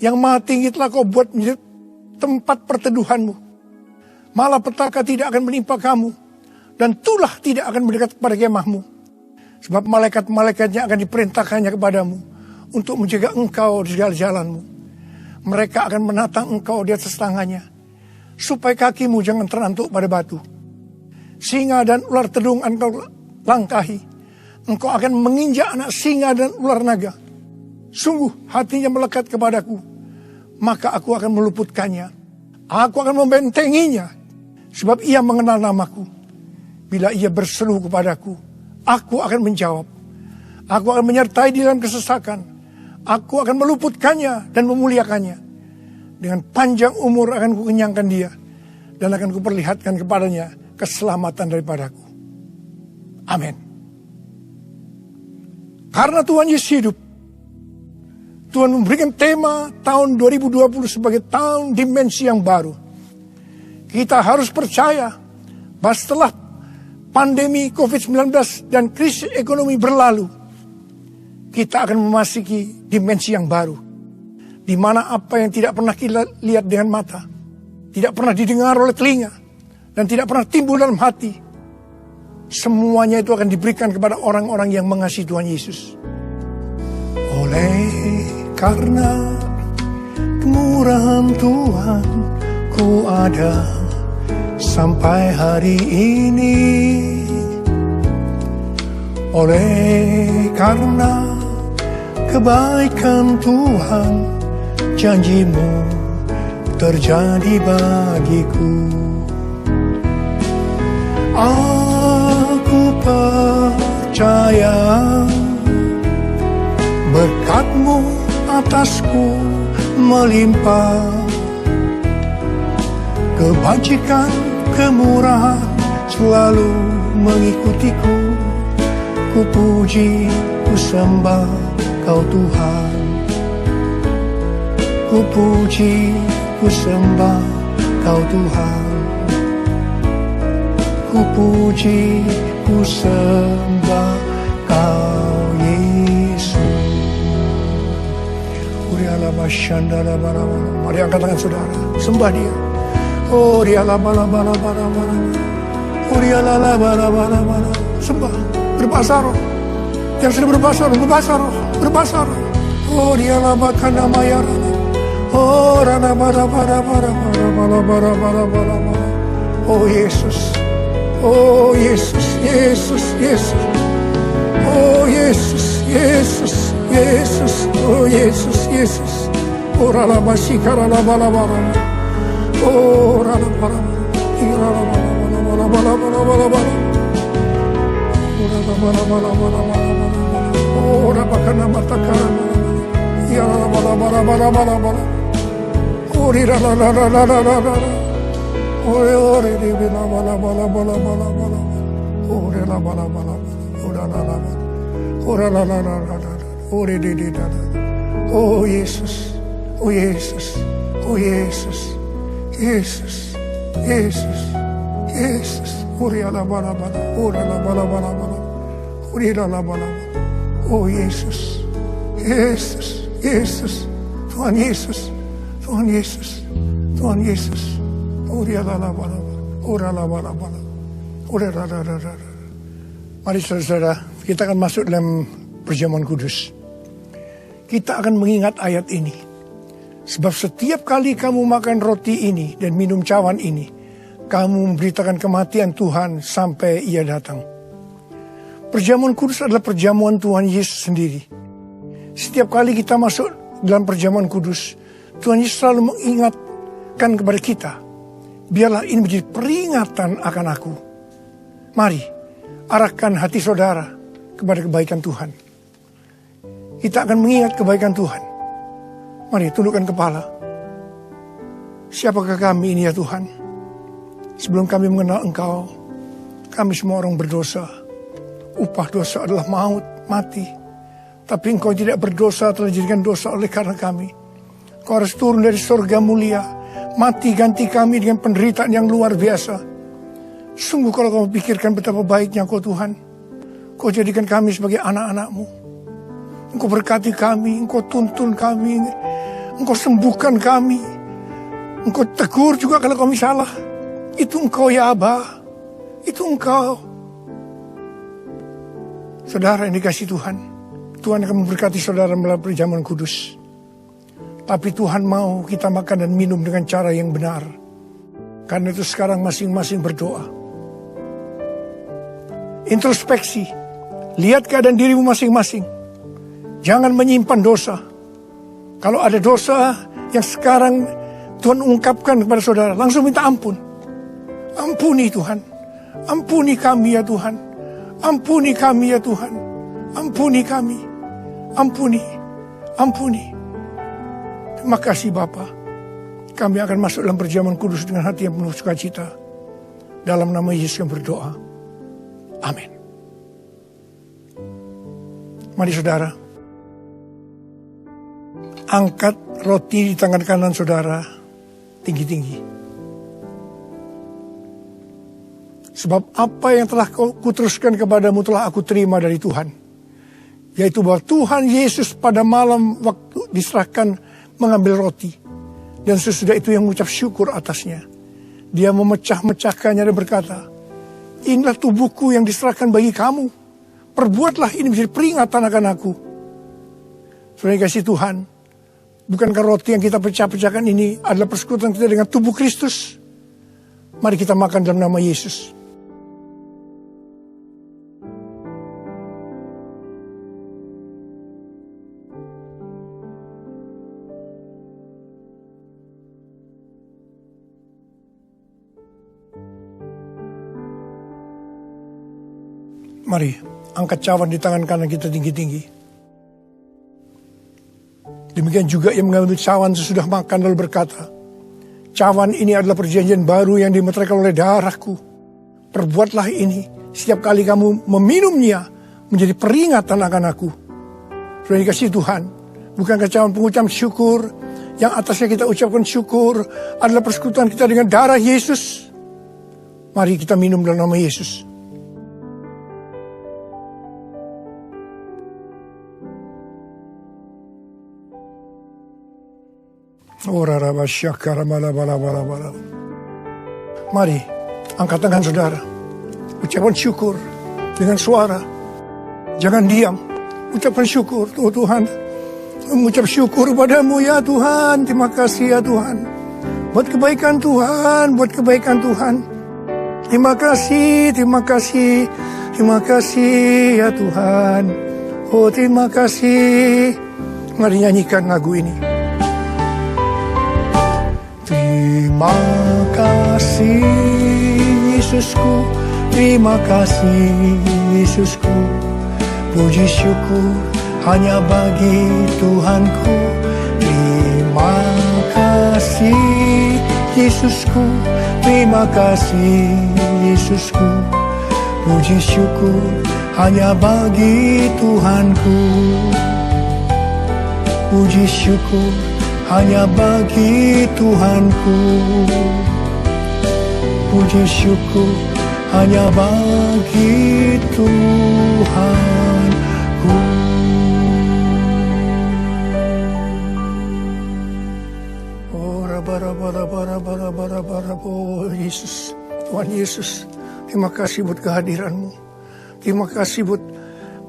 yang maha tinggi telah kau buat menjadi tempat perteduhanmu. Malapetaka tidak akan menimpa kamu, dan tulah tidak akan mendekat kepada kemahmu. Sebab malaikat-malaikatnya akan diperintahkannya kepadamu untuk menjaga engkau di segala jalanmu. Mereka akan menatang engkau di atas tangannya, supaya kakimu jangan terantuk pada batu. Singa dan ular tedung engkau langkahi. Engkau akan menginjak anak singa dan ular naga. Sungguh hatinya melekat kepadaku, maka aku akan meluputkannya. Aku akan membentenginya, sebab ia mengenal namaku. Bila ia berseru kepadaku, aku akan menjawab. Aku akan menyertai di dalam kesesakan. Aku akan meluputkannya dan memuliakannya. Dengan panjang umur akan kukenyangkan dia, dan akan kuperlihatkan kepadanya keselamatan daripadaku. Amin. Karena Tuhan Yesus hidup, Tuhan memberikan tema tahun 2020 sebagai tahun dimensi yang baru. Kita harus percaya bahwa setelah pandemi COVID-19 dan krisis ekonomi berlalu, kita akan memasuki dimensi yang baru, di mana apa yang tidak pernah kita lihat dengan mata, tidak pernah didengar oleh telinga, dan tidak pernah timbul dalam hati, semuanya itu akan diberikan kepada orang-orang yang mengasihi Tuhan Yesus. Oleh karena kemurahan Tuhan, ku ada sampai hari ini. Oleh karena kebaikan Tuhan, janji-Mu terjadi bagiku. Aku percaya berkat-Mu atasku melimpah. Kebajikan, kemurahan selalu mengikutiku. Ku puji, ku sembah Kau Tuhan. Ku puji, ku sembah Kau Tuhan. Ku puji, ku sembah Kau Yesus. Mari angkat tangan saudara, sembah dia. Oh dia sembah, berbahasa roh. Yang sudah berbahasa roh. Oh dia labakan nama ya. Oh rana bara. Oh Yesus. Oh Yesus. Oh Yesus. Oh Yesus. Oh rana masikara bara. Oh rana bara. Oh rabakana matakara. Ya bara. Oh rira la. Oh re di bala. Oh re la bala. Oh la. Oh la. Oh re di. Oh Yesus. Oh Yesus. Oh Yesus. Oh re la bala. Oh la bala. Oh re la bala. Oh Yesus. Tuhan Yesus. Oh dia la bala. Oh la bala. Oh la. Mari saudara, kita akan masuk dalam perjamuan kudus. Kita akan mengingat ayat ini. Sebab setiap kali kamu makan roti ini dan minum cawan ini, kamu memberitakan kematian Tuhan sampai ia datang. Perjamuan kudus adalah perjamuan Tuhan Yesus sendiri. Setiap kali kita masuk dalam perjamuan kudus, Tuhan Yesus selalu mengingatkan kepada kita, biarlah ini menjadi peringatan akan aku. Mari, arahkan hati saudara kepada kebaikan Tuhan. Kita akan mengingat kebaikan Tuhan. Mari, tundukkan kepala. Siapakah kami ini ya Tuhan? Sebelum kami mengenal Engkau, kami semua orang berdosa. Upah dosa adalah maut, mati. Tapi Engkau tidak berdosa, telah dijadikan dosa oleh karena kami. Engkau harus turun dari surga mulia, mati ganti kami dengan penderitaan yang luar biasa. Sungguh kalau kau pikirkan betapa baiknya Engkau Tuhan, Kau jadikan kami sebagai anak-anak-Mu. Engkau berkati kami, Engkau tuntun kami, Engkau sembuhkan kami, Engkau tegur juga kalau kami salah. Itu Engkau ya Aba, itu Engkau. Saudara yang dikasihi Tuhan, Tuhan akan memberkati saudara melalui perjamuan kudus. Tapi Tuhan mau kita makan dan minum dengan cara yang benar. Karena itu sekarang masing-masing berdoa. Introspeksi. Lihat keadaan dirimu masing-masing. Jangan menyimpan dosa. Kalau ada dosa yang sekarang Tuhan ungkapkan kepada saudara, langsung minta ampun. Ampuni Tuhan. Ampuni kami ya Tuhan. Ampuni kami ya Tuhan. Ampuni kami. Ampuni. Terima kasih Bapa. Kami akan masuk dalam perjamuan kudus dengan hati yang penuh sukacita. Dalam nama Yesus yang berdoa. Amin. Mari saudara. Angkat roti di tangan kanan saudara tinggi-tinggi. Sebab apa yang telah kuteruskan kepadamu telah aku terima dari Tuhan. Yaitu bahwa Tuhan Yesus pada malam waktu diserahkan mengambil roti. Dan sesudah itu yang mengucap syukur atasnya. Dia memecah-mecahkannya dan berkata, inilah tubuhku yang diserahkan bagi kamu. Perbuatlah ini menjadi peringatan akan aku. Saudara yang kasih Tuhan, bukankah roti yang kita pecah-pecahkan ini adalah persekutuan kita dengan tubuh Kristus? Mari kita makan dalam nama Yesus. Mari, angkat cawan di tangan kanan kita tinggi-tinggi. Demikian juga yang mengambil cawan sesudah makan lalu berkata, cawan ini adalah perjanjian baru yang dimeteraikan oleh darahku. Perbuatlah ini setiap kali kamu meminumnya menjadi peringatan akan aku. Sudah dikasih Tuhan, bukankah cawan pengucap syukur yang atasnya kita ucapkan syukur adalah persekutuan kita dengan darah Yesus? Mari kita minum dalam nama Yesus. Mari, angkat tangan saudara. Ucapan syukur dengan suara. Jangan diam. Ucapan syukur, oh Tuhan. Mengucap syukur padamu ya Tuhan. Terima kasih ya Tuhan. Buat kebaikan Tuhan, buat kebaikan Tuhan. Terima kasih, terima kasih. Terima kasih ya Tuhan. Oh terima kasih. Mari nyanyikan lagu ini. Terima kasih Yesusku, terima kasih Yesusku. Puji syukur hanya bagi Tuhanku. Terima kasih Yesusku, terima kasih Yesusku. Puji syukur hanya bagi Tuhanku. Puji syukur hanya bagi Tuhanku. Puji syukur hanya bagi Tuhanku. Oh, oh Yesus, Tuhan Yesus, terima kasih buat kehadiran-Mu. Terima kasih buat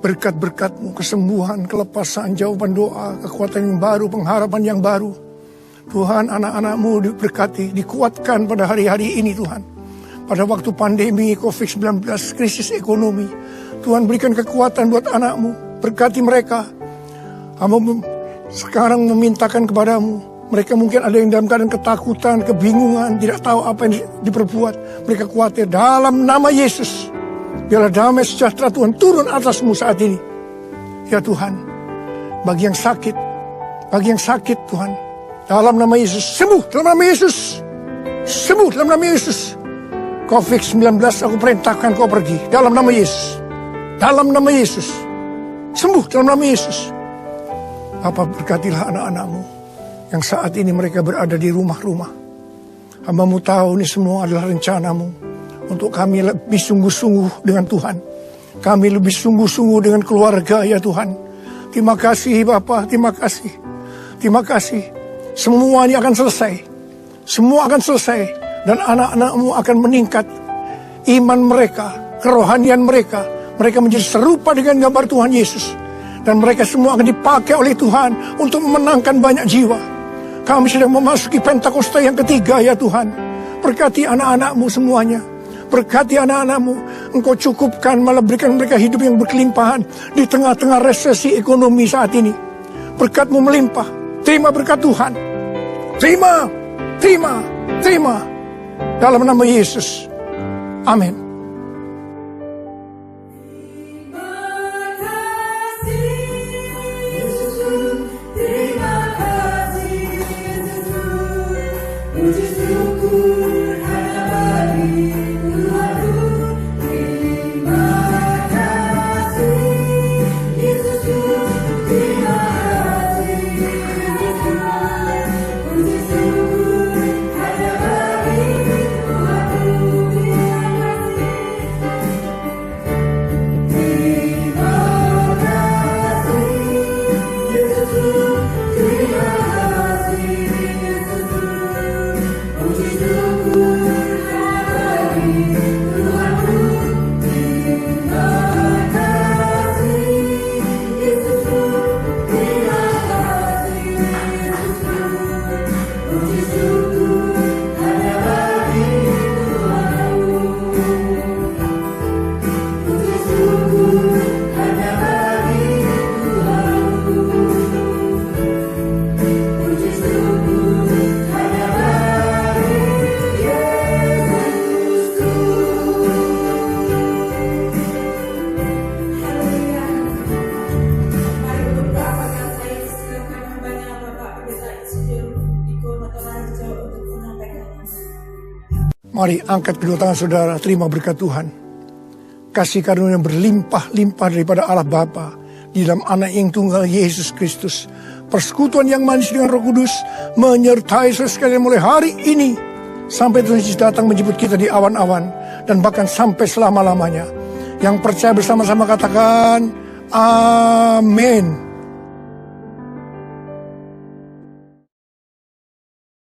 berkat-berkat-Mu, kesembuhan, kelepasan, jawaban doa, kekuatan yang baru, pengharapan yang baru. Tuhan, anak-anak-Mu diberkati, dikuatkan pada hari-hari ini Tuhan. Pada waktu pandemi COVID-19, krisis ekonomi, Tuhan berikan kekuatan buat anak-Mu, berkati mereka. Hamba sekarang memintakan kepadamu, mereka mungkin ada yang dalam keadaan ketakutan, kebingungan, tidak tahu apa yang diperbuat. Mereka khawatir, dalam nama Yesus, biarlah damai sejahtera Tuhan turun atasmu saat ini. Ya Tuhan, bagi yang sakit Tuhan, dalam nama Yesus, sembuh dalam nama Yesus. Sembuh dalam nama Yesus. COVID-19 aku perintahkan kau pergi dalam nama Yesus. Dalam nama Yesus. Sembuh dalam nama Yesus. Bapa, berkatilah anak-anak-Mu yang saat ini mereka berada di rumah-rumah. Hamba-Mu tahu ini semua adalah rencana-Mu untuk kami lebih sungguh-sungguh dengan Tuhan. Kami lebih sungguh-sungguh dengan keluarga ya Tuhan. Terima kasih Bapa, terima kasih. Terima kasih. Semua ini akan selesai. Semua akan selesai. Dan anak-anak-Mu akan meningkat iman mereka, kerohanian mereka. Mereka menjadi serupa dengan gambar Tuhan Yesus. Dan mereka semua akan dipakai oleh Tuhan untuk memenangkan banyak jiwa. Kami sedang memasuki Pentakosta yang ketiga ya Tuhan. Berkati anak-anak-Mu semuanya. Berkati anak-anak-Mu. Engkau cukupkan, malah berikan mereka hidup yang berkelimpahan di tengah-tengah resesi ekonomi saat ini. Berkat-Mu melimpah. Terima berkat Tuhan. Terima, terima, terima. Dalam nama Yesus. Amin. Puji syukur hanya bagi Tuhanku. Terima kasih Yesusku, terima kasih Yesusku. Puji syukur hanya bagi Tuhanku. Terima kasih Yesusku, terima kasih Yesusku. Puji syukur hanya bagi Tuhanku. Terima kasih Yesusku, terima kasih Yesusku. Puji syukur hanya bagi Tuhanku. Puji syukur hanya bagi Tuhanku. Puji syukur hanya bagi Yesusku. Haleluya. Mari berdoa pada saya, silakan hambanya Bapak Pendeta Insinyur Iko Nataraharjo untuk menyampaikannya. Mari angkat kedua tangan saudara, terima berkat Tuhan. Kasih karunia yang berlimpah-limpah daripada Allah Bapa di dalam Anak yang tunggal Yesus Kristus. Persekutuan yang manis dengan Roh Kudus menyertai saudara sekalian mulai hari ini sampai Tuhan Yesus datang menjemput kita di awan-awan dan bahkan sampai selama-lamanya. Yang percaya bersama-sama katakan amin.